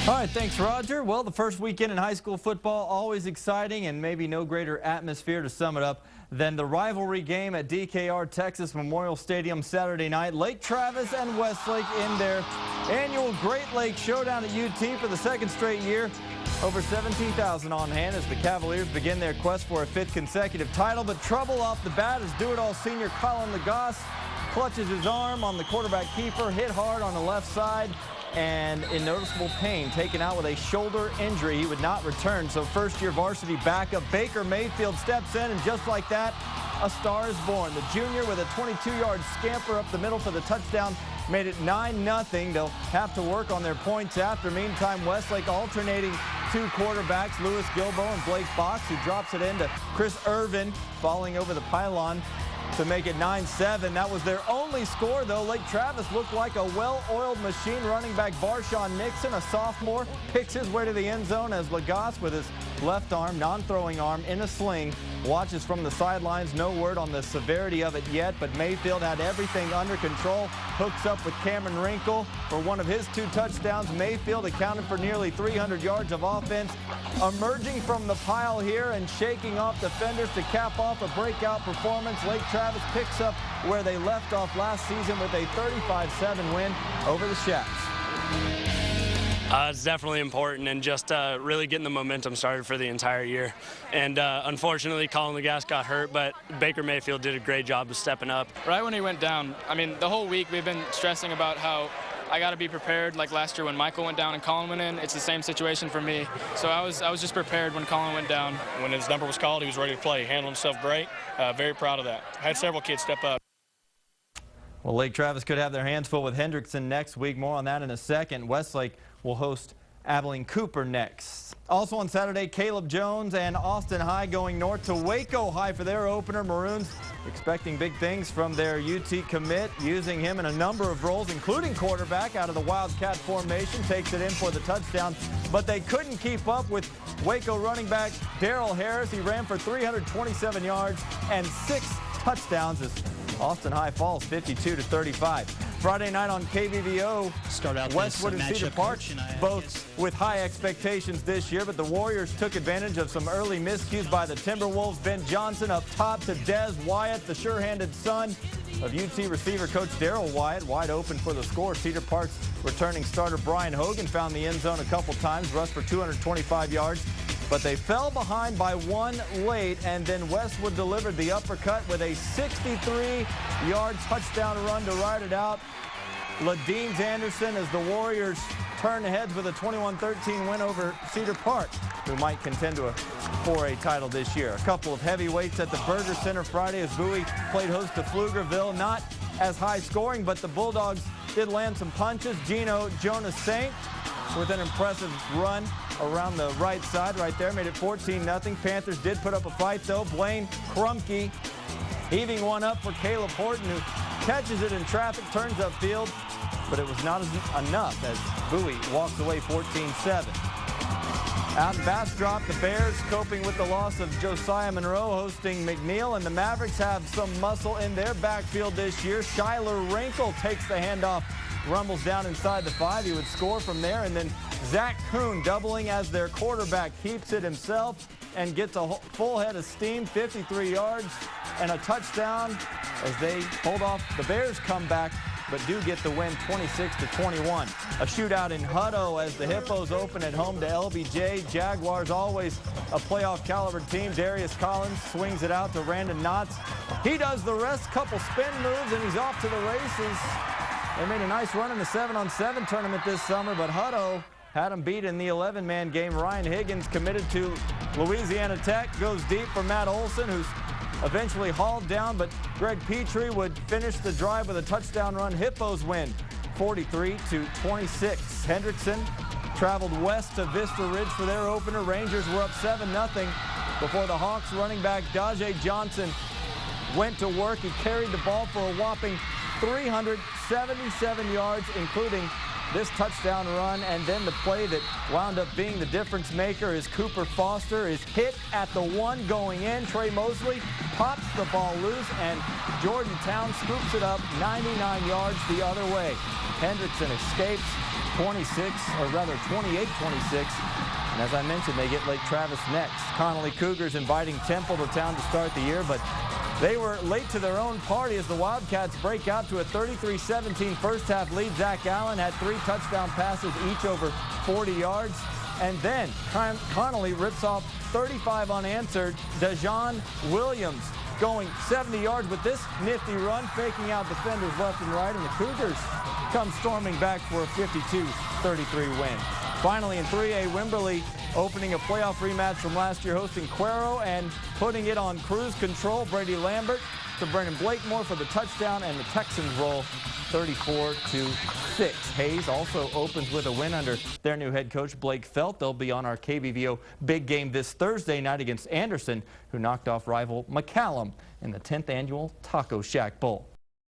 All right, thanks, Roger. Well, the first weekend in high school football, always exciting, and maybe no greater atmosphere to sum it up than the rivalry game at DKR Texas Memorial Stadium Saturday night. Lake Travis and Westlake in their annual Great Lakes Showdown at UT for the second straight year. Over 17,000 on hand as the Cavaliers begin their quest for a fifth consecutive title. But trouble off the bat as do-it-all senior Colin Lagasse clutches his arm on the quarterback keeper, hit hard on the left side, and in noticeable pain, taken out with a shoulder injury. He would not return, so first-year varsity backup Baker Mayfield steps in, and just like that, a star is born. The junior with a 22-yard scamper up the middle for the touchdown made it 9-0. They'll have to work on their points after. Meantime, Westlake alternating two quarterbacks, Lewis Gilbo and Blake Fox, who drops it into Chris Irvin, falling over the pylon to make it 9-7. That was their only score, though. Lake Travis looked like a well-oiled machine. Running back Varshawn Nixon, a sophomore, picks his way to the end zone as Lagasse, with his left arm, non-throwing arm, in a sling, watches from the sidelines. No word on the severity of it yet, but Mayfield had everything under control. Hooks up with Cameron Wrinkle for one of his two touchdowns. Mayfield accounted for nearly 300 yards of offense. Emerging from the pile here and shaking off defenders to cap off a breakout performance. Lake Travis picks up where they left off last season with a 35-7 win over the Shacks. It's definitely important, and just really getting the momentum started for the entire year. And unfortunately, Colin Lagasse got hurt, but Baker Mayfield did a great job of stepping up. Right when he went down, I mean, the whole week we've been stressing about how I got to be prepared. Like last year when Michael went down and Colin went in, it's the same situation for me. So I was just prepared when Colin went down. When his number was called, he was ready to play. He handled himself great. Very proud of that. I had several kids step up. Well, Lake Travis could have their hands full with Hendrickson next week. More on that in a second. Westlake will host Abilene Cooper next. Also on Saturday, Caleb Jones and Austin High going north to Waco High for their opener. Maroons expecting big things from their UT commit, using him in a number of roles, including quarterback out of the Wildcat formation. Takes it in for the touchdown, but they couldn't keep up with Waco running back Darrell Harris. He ran for 327 yards and 6 touchdowns as Austin High falls 52-35. Friday night on KBVO, Westwood and Cedar Park, both with high expectations this year, but the Warriors took advantage of some early miscues by the Timberwolves. Ben Johnson up top to Des Wyatt, the sure-handed son of UT receiver coach Darrell Wyatt, wide open for the score. Cedar Park's returning starter Brian Hogan found the end zone a couple times, rushed for 225 yards. But they fell behind by 1 late, and then Westwood delivered the uppercut with a 63-yard touchdown run to ride it out. Ladeens Anderson as the Warriors turn ahead with a 21-13 win over Cedar Park, who might contend to a 4A title this year. A couple of heavyweights at the Burger Center Friday as Bowie played host to Pflugerville. Not as high scoring, but the Bulldogs did land some punches. Gino Jonas Saint with an impressive run around the right side right there, made it 14-0. Panthers did put up a fight, though. Blaine Krumke heaving one up for Caleb Horton, who catches it in traffic, turns upfield, but it was not enough as Bowie walks away 14-7. Out in Bastrop, the Bears coping with the loss of Josiah Monroe, hosting McNeil, and the Mavericks have some muscle in their backfield this year. Shyler Wrinkle takes the handoff, rumbles down inside the 5. He would score from there, and then Zach Kuhn, doubling as their quarterback, keeps it himself and gets a full head of steam, 53 yards and a touchdown as they hold off the Bears' comeback, but do get the win 26-21. A shootout in Hutto as the Hippos open at home to LBJ. Jaguars always a playoff caliber team. Darius Collins swings it out to Randon Knotts. He does the rest, couple spin moves, and he's off to the races. They made a nice run in the 7-on-7 tournament this summer, but Hutto had him beat in the 11-man game. Ryan Higgins, committed to Louisiana Tech, goes deep for Matt Olson, who's eventually hauled down, but Greg Petrie would finish the drive with a touchdown run. Hippos win 43-26. Hendrickson traveled west to Vista Ridge for their opener. Rangers were up 7-0 before the Hawks running back Dajae Johnson went to work. He carried the ball for a whopping 377 yards, including this touchdown run, and then the play that wound up being the difference maker is Cooper Foster is hit at the 1 going in. Trey Mosley pops the ball loose, and Jordan Town scoops it up 99 yards the other way. Hendrickson escapes 28-26. And as I mentioned, they get Lake Travis next. Connolly Cougars inviting Temple to town to start the year, but they were late to their own party as the Wildcats break out to a 33-17 first half lead. Zach Allen had 3 touchdown passes, each over 40 yards. And then Connolly rips off 35 unanswered. Dejon Williams going 70 yards with this nifty run, faking out defenders left and right, and the Cougars come storming back for a 52-33 win. Finally, in 3A, Wimberley opening a playoff rematch from last year, hosting Cuero and putting it on cruise control. Brady Lambert to Brennan Blakemore for the touchdown, and the Texans roll 34-6. Hayes also opens with a win under their new head coach, Blake Felt. They'll be on our KBVO big game this Thursday night against Anderson, who knocked off rival McCallum in the 10th annual Taco Shack Bowl.